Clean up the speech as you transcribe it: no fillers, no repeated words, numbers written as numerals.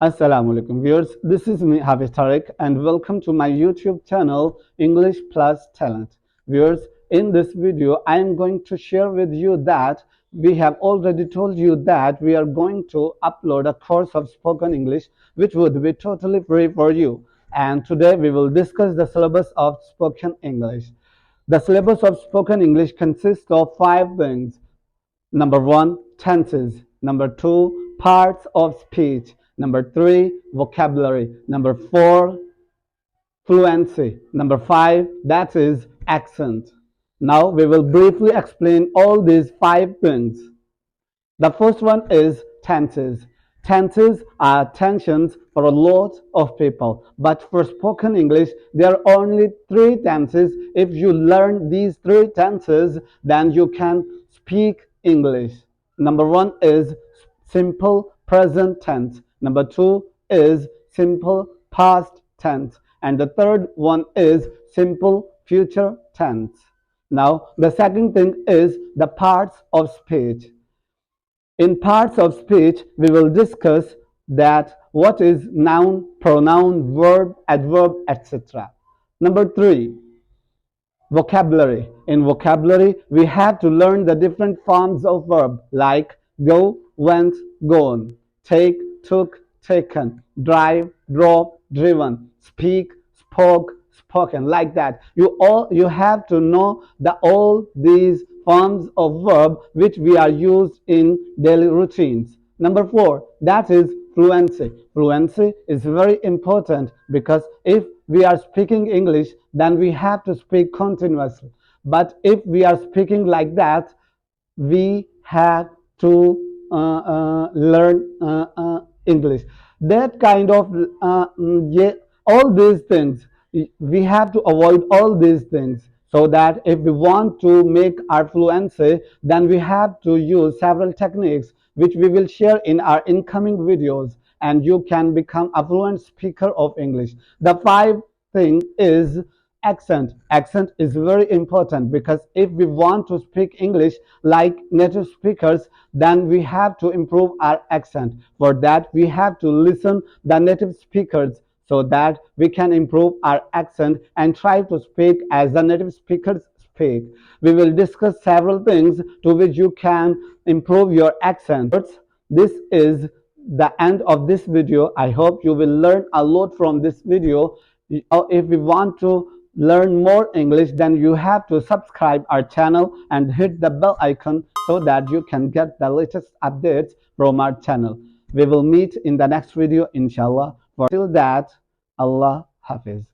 Assalamu alaikum viewers, this is me Hafiz Tariq and welcome to my YouTube channel English Plus Talent. Viewers, in this video I am going to share with you that we have already told you that we are going to upload a course of spoken English which would be totally free for you. And today we will discuss the syllabus of spoken English. The syllabus of spoken English consists of 5 things. Number 1, tenses. Number 2, parts of speech. Number 3, vocabulary. Number 4, fluency. Number 5, that is accent. Now we will briefly explain all these 5 things. The first one is tenses. Tenses are tensions for a lot of people, but for spoken English, there are only 3 tenses. If you learn these 3 tenses, then you can speak English. Number 1 is simple present tense. Number 2 is simple past tense. And the third one is simple future tense. Now, the second thing is the parts of speech. In parts of speech, we will discuss that what is noun, pronoun, verb, adverb, etc. Number 3, vocabulary. In vocabulary, we have to learn the different forms of verb like go, went, gone, take, took, taken, drive, drove, driven, speak, spoke, spoken, like that. You have to know all these forms of verb which we are used in daily routines. Number 4, that is fluency. Fluency is very important because if we are speaking English, then we have to speak continuously. But if we are speaking like that, we have to learn English. That kind of all these things, we have to avoid all these things, so that if we want to make our fluency, then we have to use several techniques which we will share in our incoming videos, and you can become a fluent speaker of English. The 5th thing is accent. Accent is very important because if we want to speak English like native speakers, then we have to improve our accent. For that, we have to listen the native speakers so that we can improve our accent and try to speak as the native speakers speak. We will discuss several things to which you can improve your accent. This is the end of this video. I hope you will learn a lot from this video. If we want to learn more English, then you have to subscribe our channel and hit the bell icon so that you can get the latest updates from our channel. We will meet in the next video, inshallah. For till that, Allah Hafiz.